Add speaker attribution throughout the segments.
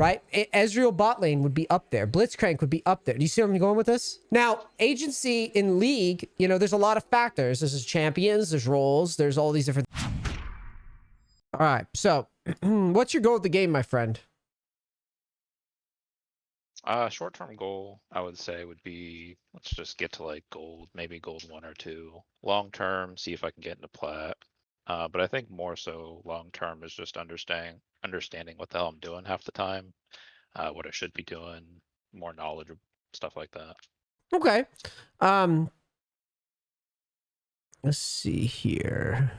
Speaker 1: right? Ezreal bot lane would be up there. Blitzcrank would be up there. Do you see where I'm going with this? Now, agency in League, you know, there's a lot of factors. There's champions, there's roles, there's all these different... All right, so what's your goal of the game, my friend?
Speaker 2: Short-term goal, I would say, would be, let's just get to like gold, maybe gold 1 or 2. Long-term, see if I can get into plat. But I think more so long-term is just understanding what the hell I'm doing half the time, what I should be doing, more knowledge of stuff like that.
Speaker 1: Okay. Let's see here.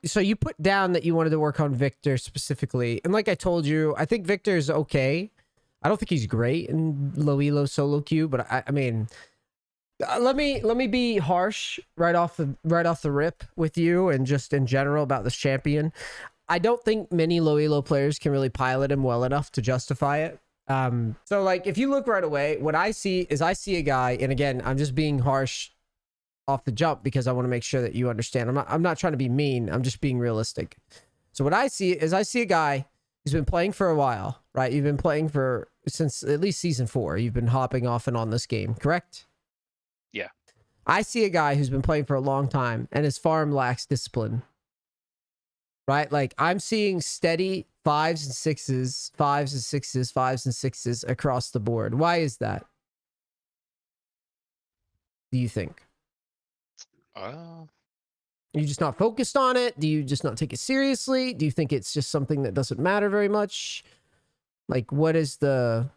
Speaker 1: So you put down that you wanted to work on Victor specifically, and like I told you, I think Victor is okay. I don't think he's great in low elo solo queue, but I mean, let me be harsh right off the rip with you and just in general about this champion. I don't think many low elo players can really pilot him well enough to justify it. So like if you look right away, what I see is I see a guy, and again, I'm just being harsh off the jump because I want to make sure that you understand. I'm not trying to be mean. I'm just being realistic. So what I see is I see a guy who's been playing for a while, right? You've been playing since at least season 4. You've been hopping off and on this game, correct?
Speaker 2: Yeah.
Speaker 1: I see a guy who's been playing for a long time and his farm lacks discipline, right? Like I'm seeing steady 5s and 6s, 5s and 6s, 5s and 6s across the board. Why is that? Do you think? Are you just not focused on it? Do you just not take it seriously? Do you think it's just something that doesn't matter very much? Like, what is the...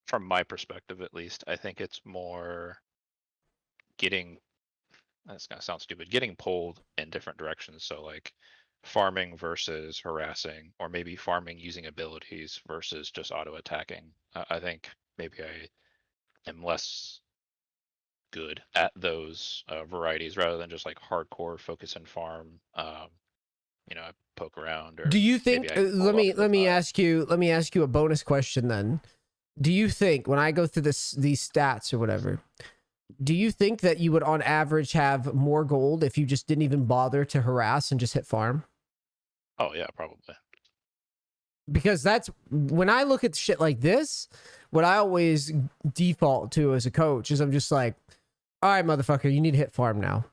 Speaker 2: From my perspective, at least, I think it's more getting, that's gonna sound stupid, getting pulled in different directions. So like farming versus harassing, or maybe farming using abilities versus just auto attacking. I think maybe I am less good at those varieties rather than just like hardcore focus and farm. You know, I poke around. Or
Speaker 1: do you think? Let me ask you a bonus question then. Do you think when I go through these stats or whatever, do you think that you would on average have more gold if you just didn't even bother to harass and just hit farm?
Speaker 2: Oh yeah, probably.
Speaker 1: Because that's when I look at shit like this, what I always default to as a coach is I'm just like, all right, motherfucker, you need to hit farm now.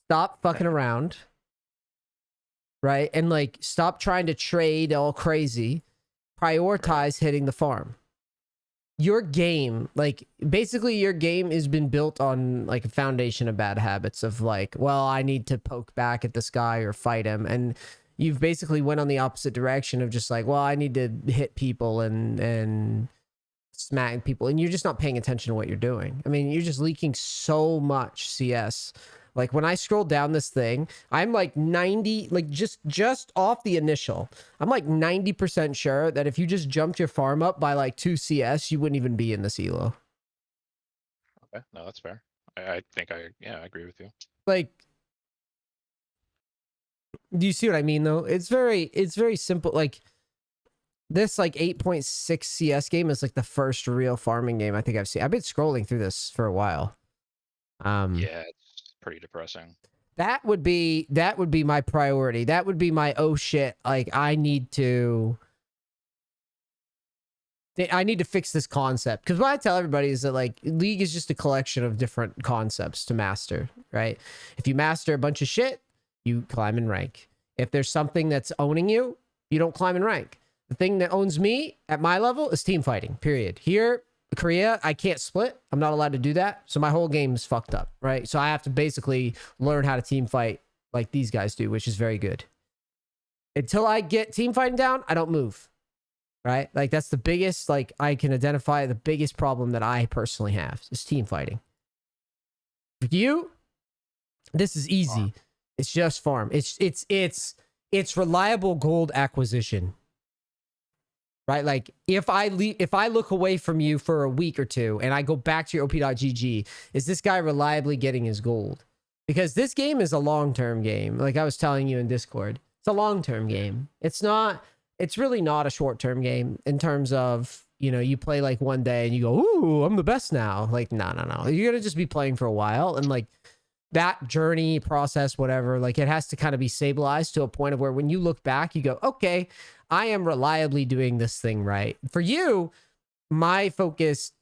Speaker 1: Stop fucking around. Right? And like, stop trying to trade all crazy. Prioritize hitting the farm. Your game, like, basically your game has been built on like a foundation of bad habits of like, well, I need to poke back at this guy or fight him. And you've basically went on the opposite direction of just like, well, I need to hit people and smack people, and you're just not paying attention to what you're doing. I mean, you're just leaking so much CS. Like when I scroll down this thing, I'm like 90, like just off the initial, I'm like 90% sure that if you just jumped your farm up by like 2 CS, you wouldn't even be in this elo.
Speaker 2: Okay, no, that's fair. I think I agree with you.
Speaker 1: Like, do you see what I mean though? It's very simple. Like this like 8.6 CS game is like the first real farming game I think I've seen. I've been scrolling through this for a while.
Speaker 2: Yeah, it's pretty depressing.
Speaker 1: That would be my priority. That would be my, oh shit, like I need to fix this concept. Because what I tell everybody is that like League is just a collection of different concepts to master, right? If you master a bunch of shit, you climb in rank. If there's something that's owning you, you don't climb in rank. The thing that owns me at my level is team fighting, period. Here, Korea, I can't split. I'm not allowed to do that. So my whole game is fucked up, right? So I have to basically learn how to team fight like these guys do, which is very good. Until I get team fighting down, I don't move, right? Like that's the biggest, like I can identify the biggest problem that I personally have is team fighting. For you, this is easy. It's just farm. It's reliable gold acquisition. Right? Like if I look away from you for a week or two and I go back to your op.gg, is this guy reliably getting his gold? Because this game is a long-term game. Like I was telling you in Discord, it's a long-term game. It's really not a short-term game in terms of, you know, you play like one day and you go, ooh, I'm the best now. Like, no. You're going to just be playing for a while. And like, that journey process, whatever, like it has to kind of be stabilized to a point of where when you look back, you go, okay, I am reliably doing this thing right. For you, my focus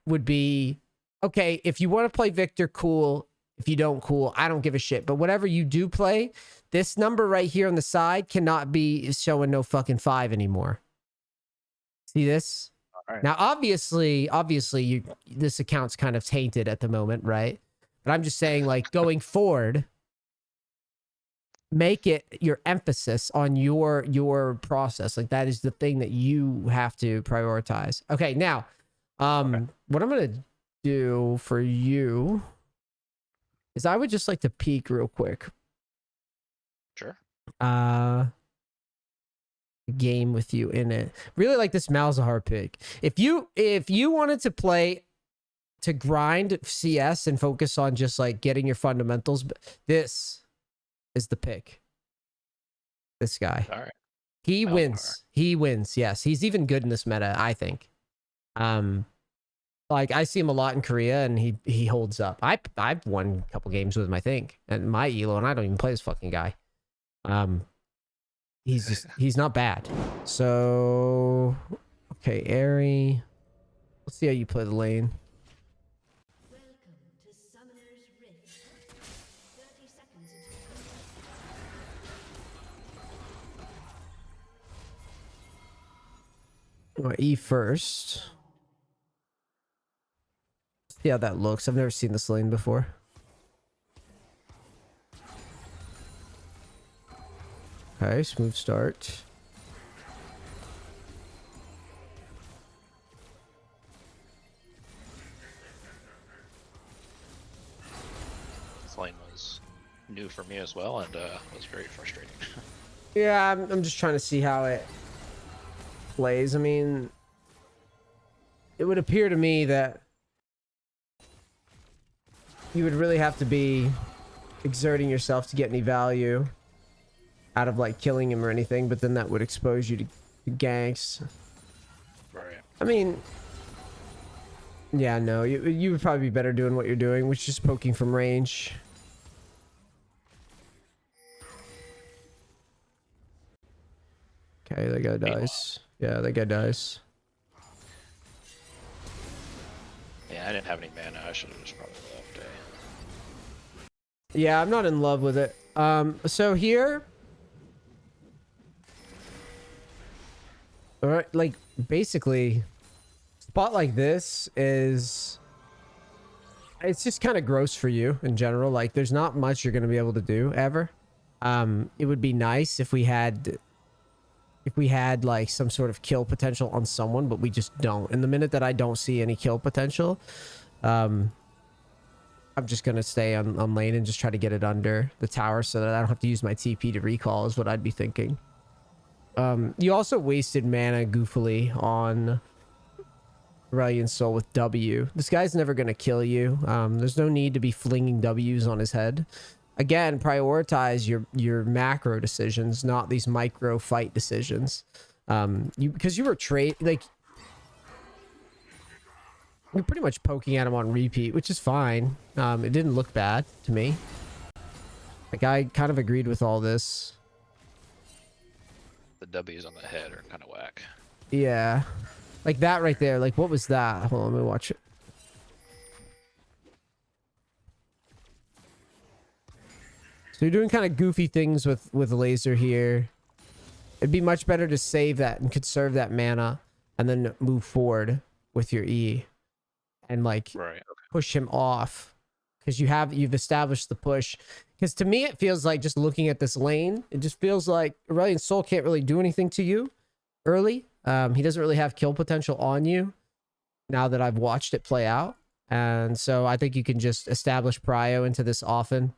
Speaker 1: would be, okay, if you want to play Victor, cool. If you don't, cool. I don't give a shit. But whatever you do play, this number right here on the side cannot be showing no fucking 5 anymore. See this?
Speaker 2: All right.
Speaker 1: Now, obviously, this account's kind of tainted at the moment, right? But I'm just saying, like, going forward, make it your emphasis on your process. Like, that is the thing that you have to prioritize. Okay, now, what I'm gonna do for you is I would just like to peek real quick.
Speaker 2: Sure.
Speaker 1: Game with you in it. Really like this Malzahar pick. If you wanted to play to grind CS and focus on just like getting your fundamentals, this is the pick. This guy.
Speaker 2: All right.
Speaker 1: He
Speaker 2: Malzahar.
Speaker 1: wins. He wins. Yes, he's even good in this meta, I think. Like I see him a lot in Korea and he holds up. I've won a couple games with him, I think, and my elo, and I don't even play this fucking guy. He's not bad. So okay, Airy. Let's see how you play the lane.
Speaker 3: Welcome to Summoner's Rift. 30 seconds until
Speaker 1: E first. See how that looks. I've never seen this lane before. Okay, smooth start.
Speaker 2: This lane was new for me as well, and was very frustrating.
Speaker 1: Yeah, I'm just trying to see how it plays. I mean, it would appear to me that you would really have to be exerting yourself to get any value out of like killing him or anything, but then that would expose you to ganks.
Speaker 2: Right.
Speaker 1: I mean, yeah, no, you would probably be better doing what you're doing, which is just poking from range. Okay, that guy dies. Yeah, that guy dies.
Speaker 2: Yeah, I didn't have any mana. I should have just probably left.
Speaker 1: Yeah, I'm not in love with it. So here, all right, like basically, spot like this is, it's just kind of gross for you in general. Like, there's not much you're gonna be able to do ever. It would be nice if we had like some sort of kill potential on someone, but we just don't. And the minute that I don't see any kill potential, I'm just gonna stay on lane and just try to get it under the tower so that I don't have to use my TP to recall, is what I'd be thinking. You also wasted mana goofily on Aurelion Sol with W. This guy's never gonna kill you. There's no need to be flinging W's on his head. Again, prioritize your macro decisions, not these micro fight decisions. Because you were like, you're pretty much poking at him on repeat, which is fine. It didn't look bad to me. Like, I kind of agreed with all this.
Speaker 2: The W's on the head are kind of whack.
Speaker 1: Yeah. Like that right there. Like, what was that? Hold on, let me watch it. So you're doing kind of goofy things with laser here. It'd be much better to save that and conserve that mana and then move forward with your E and like push him off, because you've established the push. Because to me, it feels like, just looking at this lane, it just feels like Aurelion Sol can't really do anything to you early. He doesn't really have kill potential on you now that I've watched it play out. And so I think you can just establish prio into this often.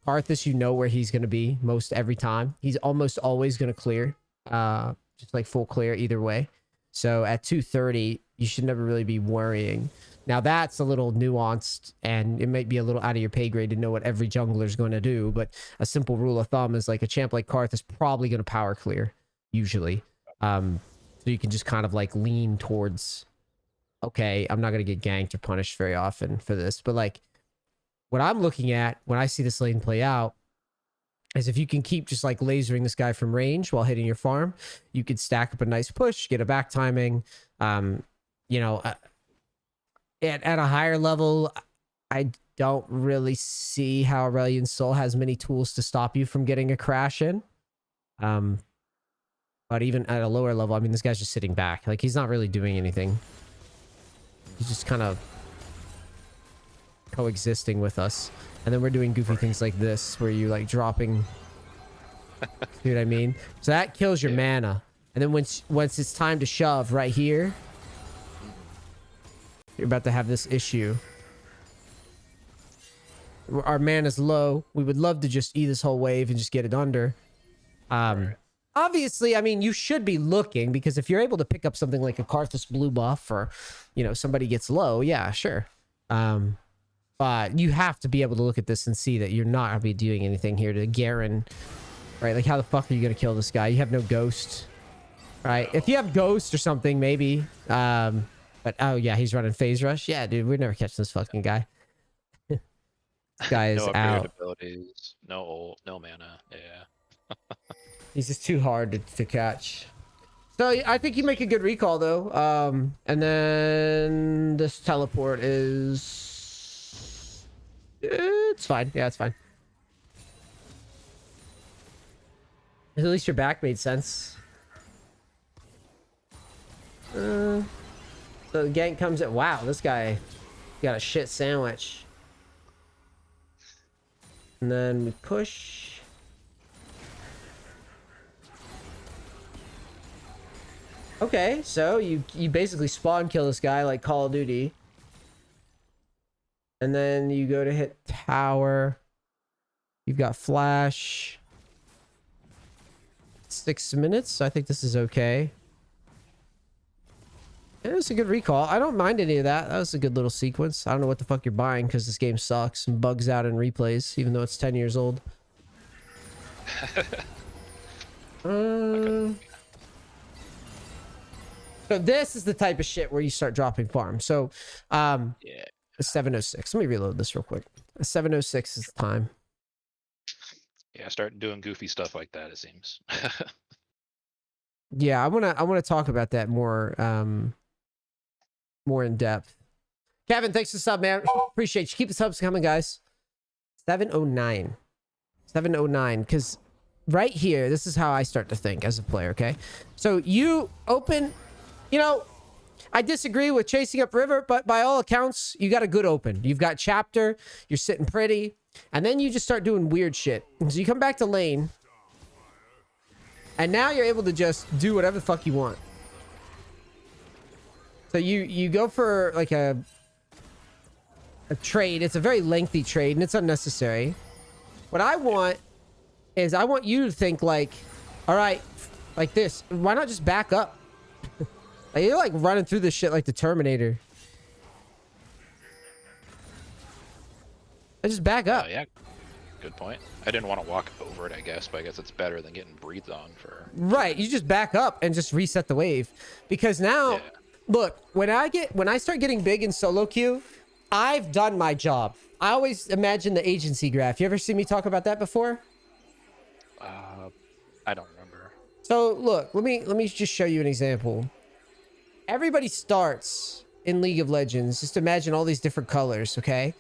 Speaker 1: Arthas, you know where he's going to be most every time. He's almost always going to clear. Just like full clear either way. So at 230, you should never really be worrying. Now that's a little nuanced, and it might be a little out of your pay grade to know what every jungler is going to do, but a simple rule of thumb is like a champ like Karth is probably going to power clear, usually. So you can just kind of like lean towards, okay, I'm not going to get ganked or punished very often for this, but like, what I'm looking at when I see this lane play out is if you can keep just like lasering this guy from range while hitting your farm, you could stack up a nice push, get a back timing. You know, at a higher level, I don't really see how Aurelion Sol has many tools to stop you from getting a crash in. But even at a lower level, I mean, this guy's just sitting back. Like, he's not really doing anything. He's just kind of coexisting with us. And then we're doing goofy things like this, where you like dropping. See what I mean? So that kills your mana. And then once it's time to shove right here, you're about to have this issue. Our mana's low. We would love to just eat this whole wave and just get it under. Obviously, I mean, you should be looking, because if you're able to pick up something like a Karthus blue buff, or, you know, somebody gets low, yeah, sure. But you have to be able to look at this and see that you're not going to be doing anything here to Garen, right? Like, how the fuck are you going to kill this guy? You have no ghost, right? If you have ghost or something, maybe. But, oh, yeah, he's running phase rush. Yeah, dude, we're never catching this fucking guy. This guy is
Speaker 2: no upgraded
Speaker 1: out.
Speaker 2: abilities, no mana. Yeah.
Speaker 1: He's just too hard to catch. So I think you make a good recall though. And then this teleport is, it's fine. Yeah, it's fine. At least your back made sense. So the gank comes at, wow, this guy got a shit sandwich. And then we push. Okay, so you basically spawn kill this guy like Call of Duty. And then you go to hit tower. You've got flash. 6 minutes. I think this is okay. It was a good recall. I don't mind any of that. That was a good little sequence. I don't know what the fuck you're buying, because this game sucks and bugs out in replays, even though it's 10 years old. So this is the type of shit where you start dropping farm. So, yeah, 706. Let me reload this real quick. 706 is the time.
Speaker 2: Yeah, start doing goofy stuff like that, it seems.
Speaker 1: Yeah, I wanna talk about that more more in depth. Kevin, thanks for the sub, man. Appreciate you. Keep the subs coming, guys. 709. 709, because right here, this is how I start to think as a player, okay? So you open, you know, I disagree with chasing up river, but by all accounts, you got a good open. You've got chapter, you're sitting pretty, and then you just start doing weird shit. So you come back to lane, and now you're able to just do whatever the fuck you want. So you go for like a trade. It's a very lengthy trade, and it's unnecessary. What I want is I want you to think like, all right, like this. Why not just back up? Like, you're like running through this shit like the Terminator. I just back up.
Speaker 2: Oh, yeah. Good point. I didn't want to walk over it, I guess, but I guess it's better than getting breathed on for...
Speaker 1: Right. You just back up and just reset the wave. Because now,
Speaker 2: Yeah.
Speaker 1: look, when I start getting big in solo queue, I've done my job. I always imagine the agency graph. You ever see me talk about that before?
Speaker 2: I don't remember.
Speaker 1: So look, let me just show you an example. Everybody starts in League of Legends. Just imagine all these different colors, okay?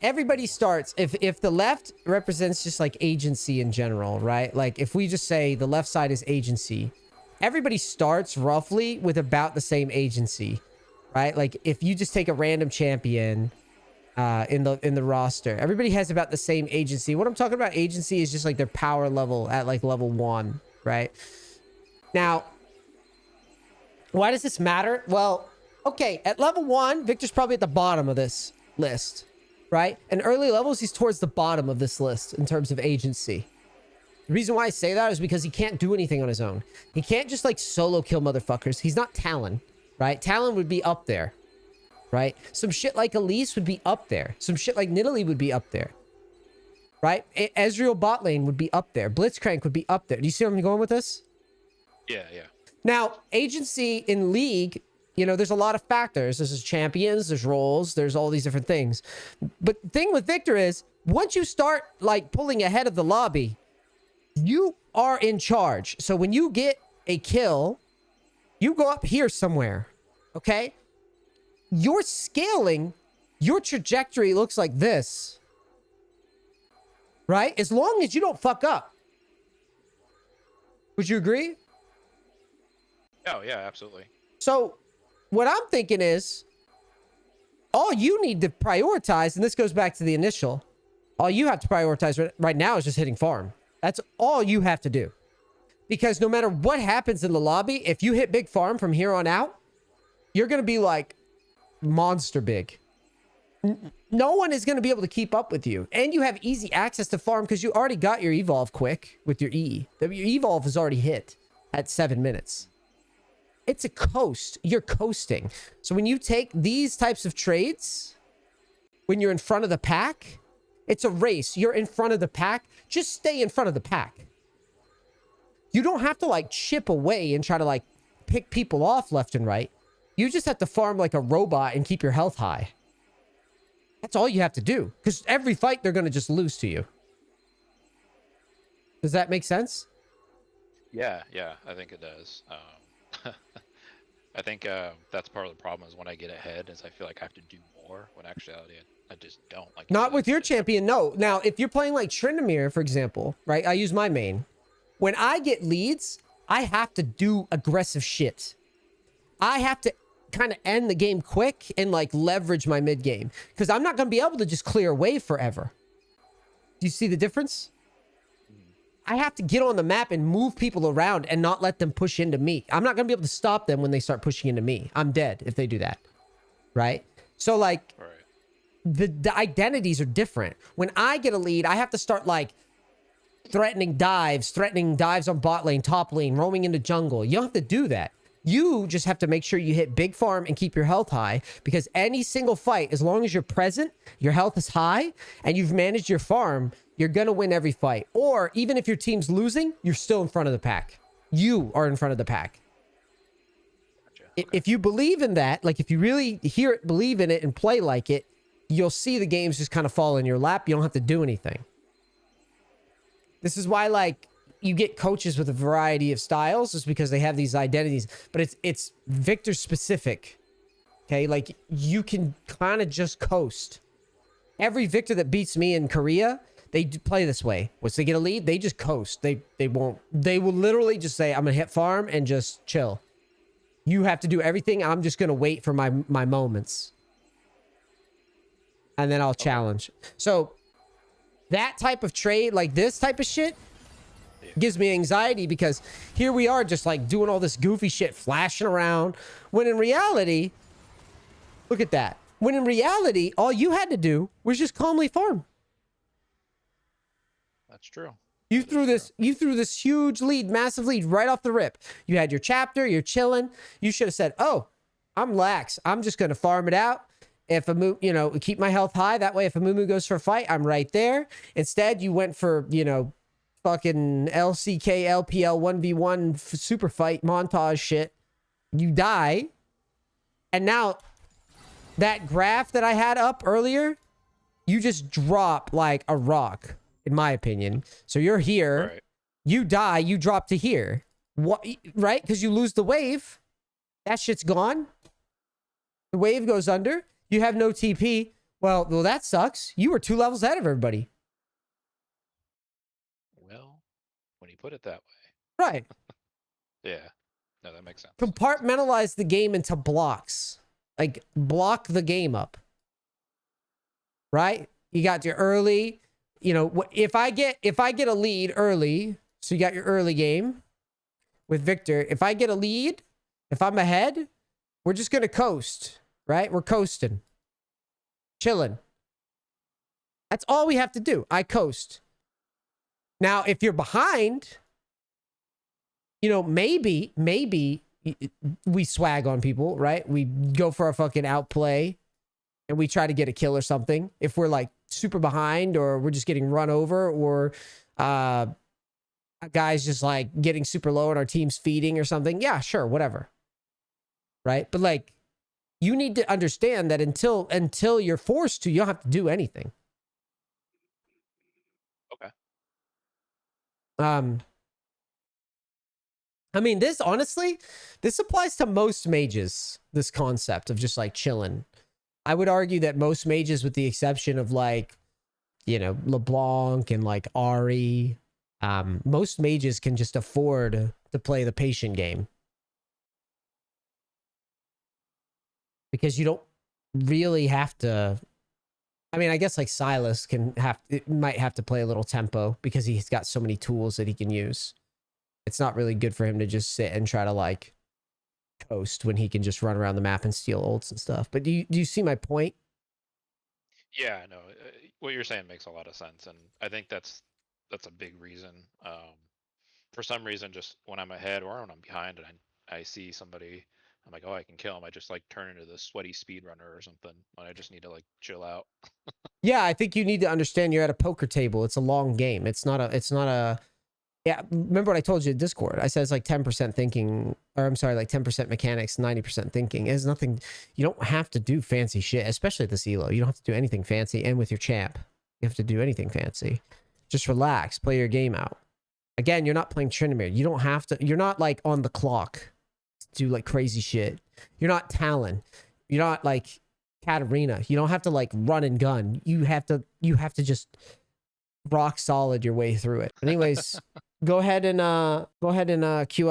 Speaker 1: Everybody starts, if the left represents just like agency in general, right? Like if we just say the left side is agency, everybody starts roughly with about the same agency, right? Like if you just take a random champion in the roster, everybody has about the same agency. What I'm talking about agency is just like their power level at like level 1, right? Now, why does this matter? Well, okay, at level 1, Victor's probably at the bottom of this list, right? And early levels, he's towards the bottom of this list in terms of agency. The reason why I say that is because he can't do anything on his own. He can't just like solo kill motherfuckers. He's not Talon, right? Talon would be up there, right? Some shit like Elise would be up there. Some shit like Nidalee would be up there, right? Ezreal bot lane would be up there. Blitzcrank would be up there. Do you see where I'm going with this?
Speaker 2: Yeah, yeah.
Speaker 1: Now, agency in League You know, there's a lot of factors. There's champions, there's roles, there's all these different things. But the thing with Victor is, once you start like pulling ahead of the lobby, you are in charge. So when you get a kill, you go up here somewhere, okay? You're scaling, your trajectory looks like this, right? As long as you don't fuck up. Would you agree?
Speaker 2: Oh yeah, absolutely.
Speaker 1: So what I'm thinking is, all you need to prioritize, and this goes back to the initial, all you have to prioritize right now is just hitting farm. That's all you have to do. Because no matter what happens in the lobby, if you hit big farm from here on out, you're going to be like monster big. No one is going to be able to keep up with you. And you have easy access to farm because you already got your evolve quick with your E. Your evolve is already hit at 7 minutes. It's a coast. You're coasting. So when you take these types of trades, when you're in front of the pack, it's a race. You're in front of the pack. Just stay in front of the pack. You don't have to like chip away and try to like pick people off left and right. You just have to farm like a robot and keep your health high. That's all you have to do. Because every fight, they're going to just lose to you. Does that make sense?
Speaker 2: Yeah, I think it does. I think that's part of the problem is when I get ahead is I feel like I have to do more when actuality I just don't. Like
Speaker 1: Not with your champion, no. Now, if you're playing like Tryndamere, for example, right? I use my main. When I get leads, I have to do aggressive shit. I have to kind of end the game quick and like leverage my mid game because I'm not going to be able to just clear away forever. Do you see the difference? I have to get on the map and move people around and not let them push into me. I'm not going to be able to stop them when they start pushing into me. I'm dead if they do that. Right? So like the identities are different. When I get a lead, I have to start like threatening dives on bot lane, top lane, roaming into jungle. You don't have to do that. You just have to make sure you hit big farm and keep your health high because any single fight, as long as you're present, your health is high, and you've managed your farm, you're going to win every fight. Or even if your team's losing, you're still in front of the pack. You are in front of the pack. Gotcha. If you believe in that, like if you really hear it, believe in it, and play like it, you'll see the games just kind of fall in your lap. You don't have to do anything. This is why, like, you get coaches with a variety of styles is because they have these identities, but it's Victor specific. Okay. Like you can kind of just coast. Every Victor that beats me in Korea, they play this way. Once they get a lead, they just coast. They will literally just say, I'm going to hit farm and just chill. You have to do everything. I'm just going to wait for my moments. And then I'll challenge. So that type of trade, like this type of shit, gives me anxiety because here we are just like doing all this goofy shit, flashing around, when in reality, look at that. When in reality, all you had to do was just calmly farm.
Speaker 2: That's true.
Speaker 1: You threw this huge lead, massive lead right off the rip. You had your chapter, you're chilling. You should have said, oh, I'm lax. I'm just going to farm it out. If a move, keep my health high. That way, if a Mumu goes for a fight, I'm right there. Instead, you went for, fucking LCK, LPL, 1v1 super fight montage shit. You die. And now that graph that I had up earlier, you just drop like a rock, in my opinion. So you're here. Right. You die. You drop to here. What? Right? Because you lose the wave. That shit's gone. The wave goes under. You have no TP. Well, that sucks. You were 2 levels ahead of everybody.
Speaker 2: When you put it that way.
Speaker 1: Right.
Speaker 2: Yeah. No, that makes sense.
Speaker 1: Compartmentalize the game into blocks. Like, block the game up. Right? You got your early, if I get a lead early, so you got your early game with Victor. If I get a lead, if I'm ahead, we're just going to coast, right? We're coasting. Chilling. That's all we have to do. I coast. Now, if you're behind, maybe we swag on people, right? We go for a fucking outplay and we try to get a kill or something. If we're like super behind or we're just getting run over or a guy's just like getting super low and our team's feeding or something. Yeah, sure, whatever. right? But like, you need to understand that until you're forced to, you don't have to do anything.
Speaker 2: Okay.
Speaker 1: I mean, this honestly, this applies to most mages, this concept of just like chilling. I would argue that most mages, with the exception of like, you know, LeBlanc and like Ari, most mages can just afford to play the patient game. Because you don't really have to. I mean, I guess like Silas might have to play a little tempo because he's got so many tools that he can use. It's not really good for him to just sit and try to like coast when he can just run around the map and steal ults and stuff. But do you see my point?
Speaker 2: Yeah, no, what you're saying makes a lot of sense, and I think that's a big reason. For some reason, just when I'm ahead or when I'm behind and I see somebody, I'm like, oh, I can kill him. I just like turn into this sweaty speedrunner or something, and I just need to like chill out.
Speaker 1: Yeah, I think you need to understand you're at a poker table. It's a long game. It's not a. Yeah, remember what I told you in Discord? I said it's like 10% thinking, or I'm sorry, like 10% mechanics, 90% thinking. It has nothing. You don't have to do fancy shit, especially at this elo. You don't have to do anything fancy. And with your champ, you have to do anything fancy. Just relax, play your game out. Again, you're not playing Tryndamere. You don't have to. You're not like on the clock to do like crazy shit. You're not Talon. You're not like Katarina. You don't have to like run and gun. You have to just rock solid your way through it. Anyways, go ahead and queue up